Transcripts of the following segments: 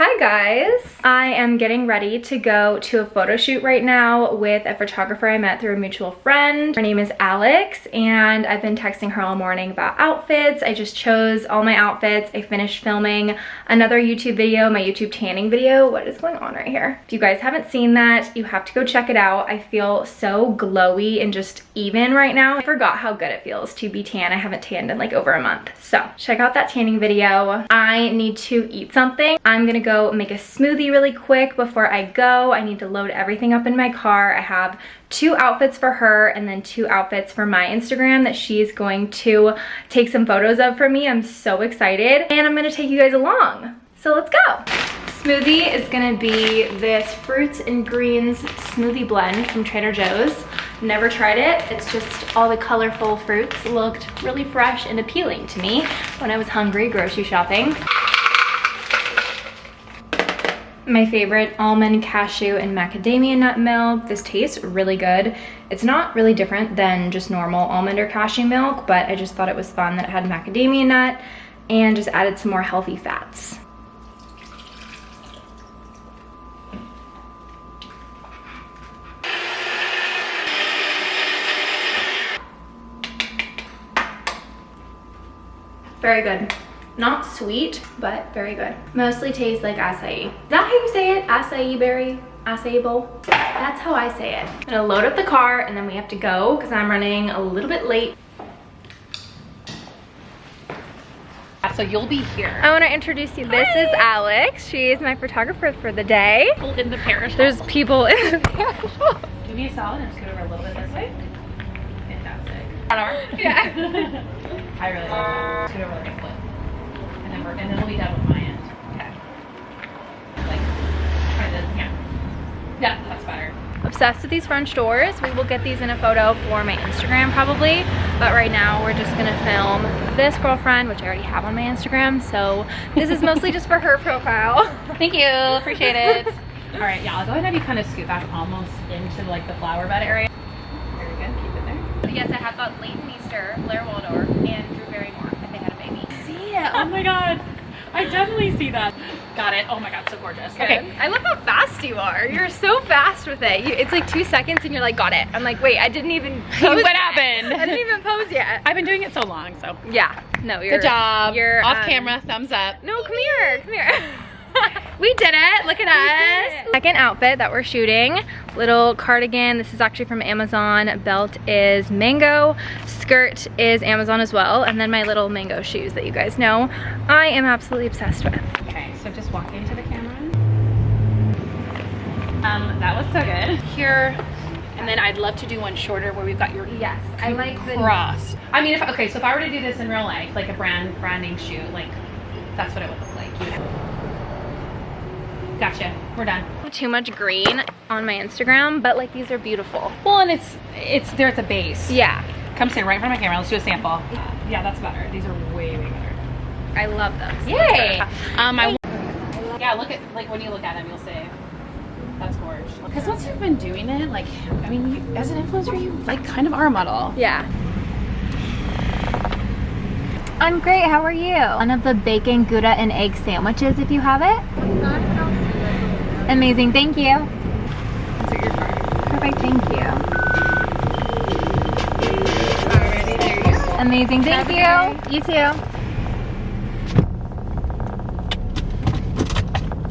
Hi guys! I am getting ready to go to a photo shoot right now with a photographer I met through a mutual friend. Her name is Alex, and I've been texting her all morning about outfits. I just chose all my outfits. I finished filming another YouTube video, my YouTube tanning video. What is going on right here? If you guys haven't seen that, you have to go check it out. I feel so glowy and just even right now. I forgot how good it feels to be tan. I haven't tanned in like over a month. So check out that tanning video. I need to eat something. I'm gonna go make a smoothie really quick before I go. I need to load everything up in my car. I have 2 outfits for her and then 2 outfits for my Instagram that she's going to take some photos of for me. I'm so excited, and I'm gonna take you guys along. So let's go. Smoothie is gonna be this fruits and greens smoothie blend from Trader Joe's. Never tried it. It's just all the colorful fruits looked really fresh and appealing to me when I was hungry grocery shopping. My favorite almond, cashew, and macadamia nut milk. This tastes really good. It's not really different than just normal almond or cashew milk, but I just thought it was fun that it had macadamia nut and just added some more healthy fats. Very good. Not sweet, but very good. Mostly tastes like acai. Is that how you say it? Acai berry? Acai bowl? That's how I say it. I'm gonna load up the car and then we have to go because I'm running a little bit late. So you'll be here. I want to introduce you. This is Alex. She's my photographer for the day. People in the perishable. There's people in the perishable. Give me a salad and scoot over a little bit this way. Fantastic. Yeah. I really like that. Scoot over like a foot. And then we'll be done with my end. Okay. Like, kind of, yeah. Yeah, that's better. Obsessed with these French doors. We will get these in a photo for my Instagram probably, but right now we're just gonna film this girlfriend, which I already have on my Instagram, so this is mostly just for her profile. Thank you, appreciate it. All right, yeah, I'll go ahead and have you kind of scoot back almost into like the flower bed area. Very good, keep it there. But yes, I have got Leighton Meester, Blair Waldorf, and Drew Barrymore if they had a baby. See it, oh my God. I definitely see that. Got it. Oh my God, so gorgeous. Good. Okay. I love how fast you are. You're so fast with it. It's like 2 seconds and you're like, got it. I'm like, wait, I didn't even pose. What happened? I didn't even pose yet. I've been doing it so long, so. Yeah. No, you're. Good job. You're off camera, thumbs up. No, come here. Come here. We did it. Look at us. Second outfit that we're shooting. Little cardigan. This is actually from Amazon. Belt is mango. Skirt is Amazon as well. And then my little mango shoes that you guys know I am absolutely obsessed with. Okay, so just walk into the camera. That was so good. Here, and then I'd love to do one shorter where we've got your I like crossed. I mean, okay, so if I were to do this in real life, like a branding shoot, like that's what it would look like. Gotcha, we're done. Too much green on my Instagram, but like these are beautiful. Well, and it's there at the base. Yeah. Come stand right in front of my camera. Let's do a sample. Yeah, that's better. These are way better. I love those. Yay! Yeah, look at, like, when you look at them, you'll say, that's gorgeous. Because once you've been doing it, like, I mean, you, as an influencer, you, like, kind of are a model. Yeah. I'm great, how are you? One of the bacon, Gouda, and egg sandwiches if you have it. Amazing, thank you. Perfect, thank you. Alrighty, there you go. Amazing, thank you. You too.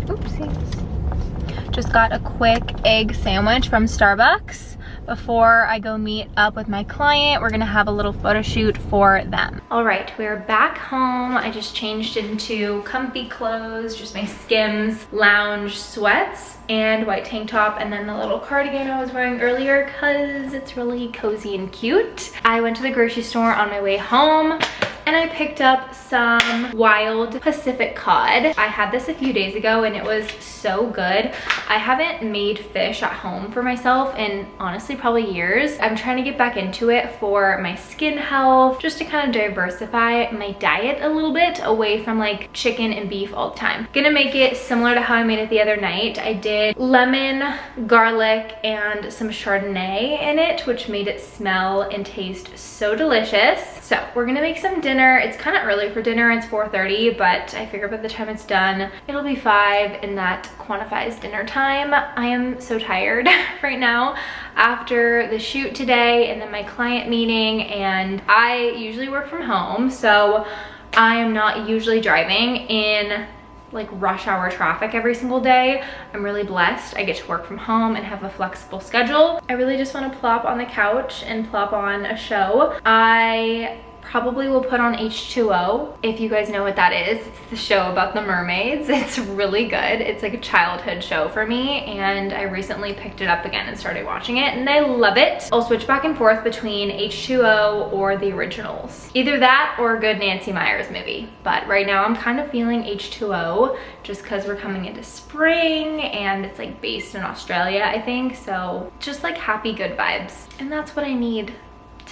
Oopsies. Just got a quick egg sandwich from Starbucks. Before I go meet up with my client, we're gonna have a little photo shoot for them. All right, we're back home. I just changed into comfy clothes, just my Skims lounge sweats and white tank top, and then the little cardigan I was wearing earlier because it's really cozy and cute. I went to the grocery store on my way home and I picked up some wild Pacific cod. I had this a few days ago and it was so good. I haven't made fish at home for myself in honestly probably years. I'm trying to get back into it for my skin health, just to kind of diversify my diet a little bit away from like chicken and beef all the time. Gonna make it similar to how I made it the other night. I did lemon, garlic, and some Chardonnay in it, which made it smell and taste so delicious. So we're gonna make some dinner dinner. It's kind of early for dinner. It's 4:30, but I figure by the time it's done, it'll be 5, and that quantifies dinner time. I am so tired right now after the shoot today and then my client meeting, and I usually work from home, so I am not usually driving in like rush hour traffic every single day. I'm really blessed. I get to work from home and have a flexible schedule. I really just want to plop on the couch and plop on a show. I probably will put on H2O. If you guys know what that is, it's the show about the mermaids. It's really good. It's like a childhood show for me, and I recently picked it up again and started watching it, and I love it. I'll switch back and forth between H2O or the originals. Either that or a good Nancy Meyers movie. But right now I'm kind of feeling H2O just because we're coming into spring and it's like based in Australia, I think. So just like happy, good vibes. And that's what I need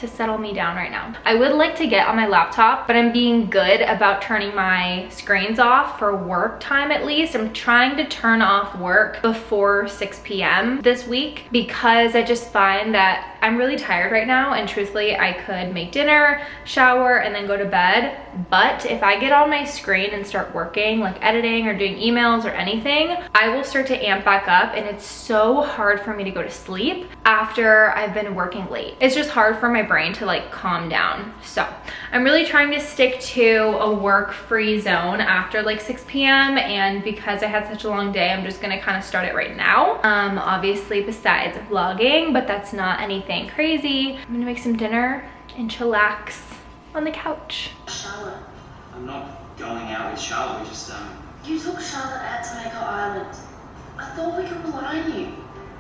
to settle me down right now. I would like to get on my laptop, but I'm being good about turning my screens off for work time at least. I'm trying to turn off work before 6 p.m. this week because I just find that I'm really tired right now, and truthfully I could make dinner, shower, and then go to bed. But if I get on my screen and start working, like editing or doing emails or anything, I will start to amp back up, and it's so hard for me to go to sleep after I've been working late. It's just hard for my brain to like calm down. So I'm really trying to stick to a work-free zone after like 6 p.m. and because I had such a long day, I'm just gonna kind of start it right now. Obviously besides vlogging, but that's not anything crazy. I'm gonna make some dinner and chillax on the couch. Charlotte. I'm not going out with Charlotte, we just, You took Charlotte out to Jamaica Island. I thought we could rely on you.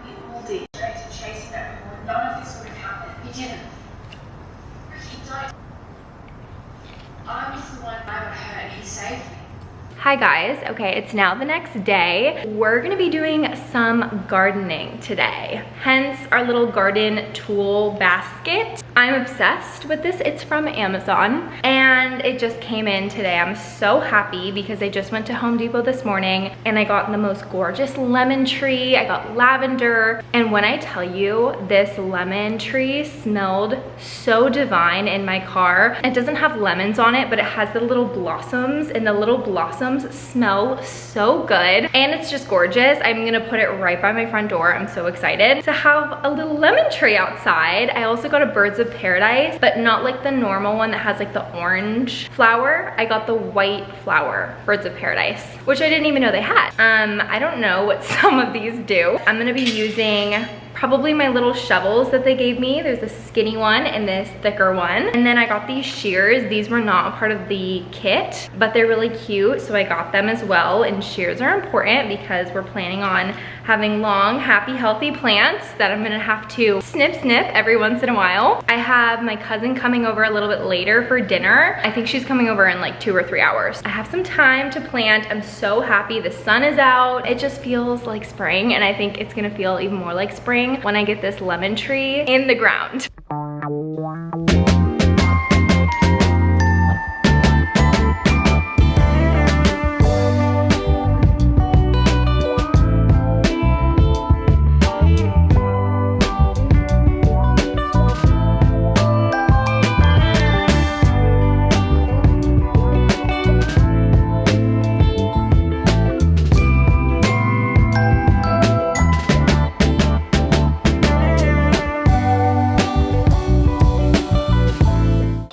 We all did. Straight to chasing that woman. None of this would have happened. You didn't. He died. I was the one I got hurt and he saved me. Hi guys, okay, it's now the next day. We're gonna be doing some gardening today, hence our little garden tool basket. I'm obsessed with this. It's from Amazon and it just came in today. I'm so happy because I just went to Home Depot this morning and I got the most gorgeous lemon tree. I got lavender, and when I tell you this lemon tree smelled so divine in my car. It doesn't have lemons on it, but it has the little blossoms, and the little blossoms smell so good, and it's just gorgeous. I'm gonna put it right by my front door. I'm so excited to have a little lemon tree outside. I also got a Birds of Paradise, but not like the normal one that has like the orange flower. I got the white flower Birds of Paradise, which I didn't even know they had. I don't know what some of these do. I'm gonna be using probably my little shovels that they gave me. There's a skinny one and this thicker one. And then I got these shears. These were not a part of the kit, but they're really cute, so I got them as well. And shears are important because we're planning on having long, happy, healthy plants that I'm gonna have to snip every once in a while. I have my cousin coming over a little bit later for dinner. I think she's coming over in like 2 or 3 hours. I have some time to plant. I'm so happy. The sun is out. It just feels like spring, and I think it's gonna feel even more like spring when I get this lemon tree in the ground.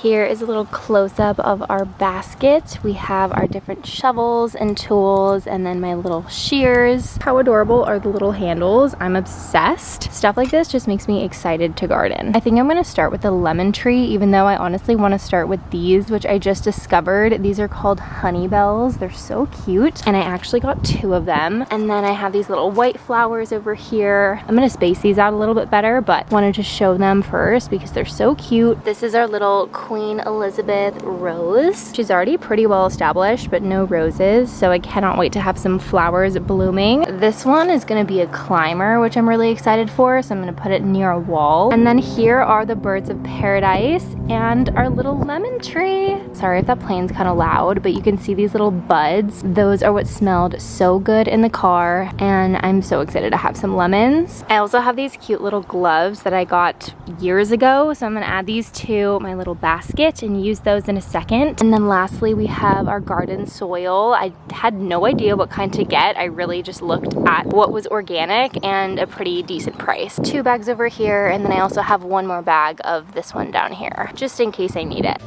Here is a little close-up of our basket. We have our different shovels and tools, and then my little shears. How adorable are the little handles? I'm obsessed. Stuff like this just makes me excited to garden. I think I'm gonna start with the lemon tree, even though I honestly wanna start with these, which I just discovered. These are called honey bells. They're so cute, and I actually got 2 of them. And then I have these little white flowers over here. I'm gonna space these out a little bit better, but wanted to show them first because they're so cute. This is our little Queen Elizabeth rose. She's already pretty well established, but no roses, so I cannot wait to have some flowers blooming. This one is gonna be a climber, which I'm really excited for, so I'm gonna put it near a wall. And then here are the Birds of Paradise and our little lemon tree. Sorry if that plane's kind of loud, but you can see these little buds. Those are what smelled so good in the car, and I'm so excited to have some lemons. I also have these cute little gloves that I got years ago, so I'm gonna add these to my little basket basket and use those in a second. And then lastly, we have our garden soil. I had no idea what kind to get. I really just looked at what was organic and a pretty decent price. 2 bags over here, and then I also have 1 more bag of this one down here, just in case I need it.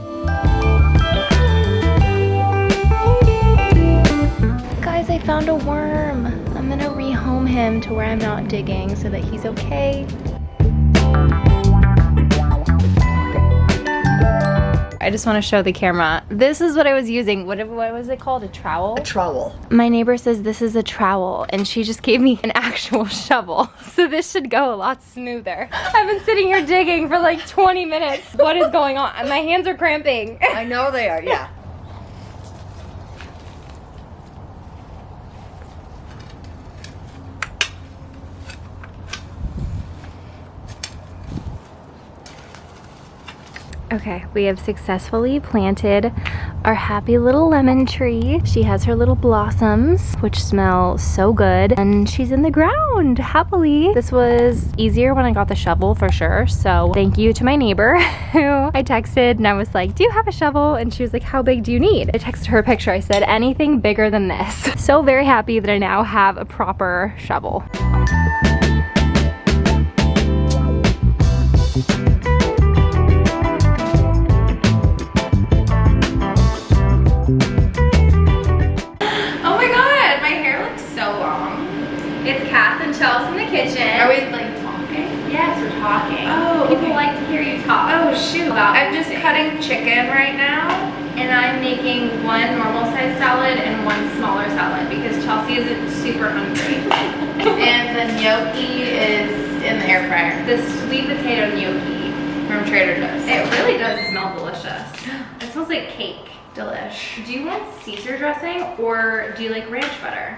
Guys, I found a worm. I'm gonna rehome him to where I'm not digging so that he's okay. I just want to show the camera. This is what I was using. What was it called? A trowel? A trowel. My neighbor says this is a trowel, and she just gave me an actual shovel. So this should go a lot smoother. I've been sitting here digging for like 20 minutes. What is going on? My hands are cramping. I know they are, yeah. Okay, we have successfully planted our happy little lemon tree. She has her little blossoms, which smell so good, and she's in the ground happily. This was easier when I got the shovel for sure, so thank you to my neighbor who I texted and I was like, do you have a shovel? And she was like, how big do you need? I texted her a picture. I said, anything bigger than this. So very happy that I now have a proper shovel. Are we like talking? Yes, we're talking. Oh, People okay. like to hear you talk. Oh shoot. I'm just cutting chicken right now. And I'm making 1 normal size salad and 1 smaller salad because Chelsea isn't super hungry. And the gnocchi is in the air fryer. The sweet potato gnocchi From Trader Joe's. It really does smell delicious. It smells like cake. Delish. Do you want Caesar dressing or do you like ranch butter?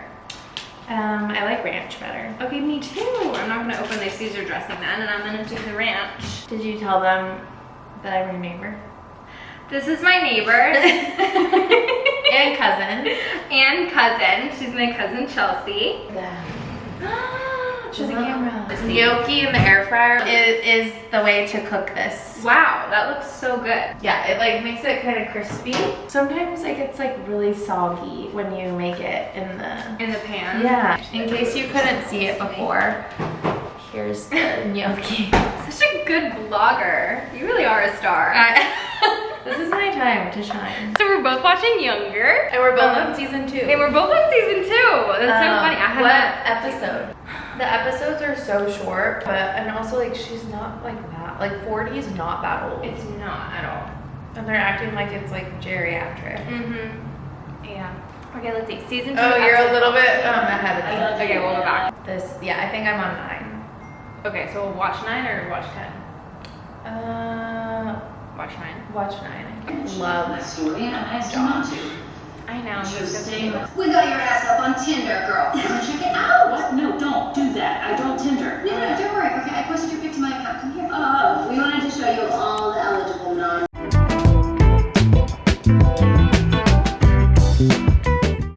I like ranch better. Okay, me too. I'm not gonna open the Caesar dressing then, and I'm gonna do the ranch. Did you tell them that I'm your neighbor? This is my neighbor. And cousin. And cousin. She's my cousin Chelsea. She's a camera. This gnocchi in the air fryer is the way to cook this. Wow, that looks so good. Yeah, it like makes it kind of crispy. Sometimes it gets like really soggy when you make it in the pan. Yeah. In case you couldn't see it before, here's the gnocchi. Such a good vlogger. You really are a star. This is my time to shine. So we're both watching Younger. And we're both on season 2. And we're both on season 2. That's so funny. I had What that. episode? The episodes are so short, and also like she's not like that. Like 40 is not that old. It's not at all. And they're acting like it's like geriatric. Mm-hmm. Yeah. Okay, let's see. Season 2. Oh, you're a little bit ahead of me. Okay, we'll go back. Yeah, I think I'm on 9. Okay, so we'll watch 9 or watch 10? Watch 9. Watch 9. I love story and I asked you not to. I know. We got your ass up on Tinder, girl. Wanna check it out?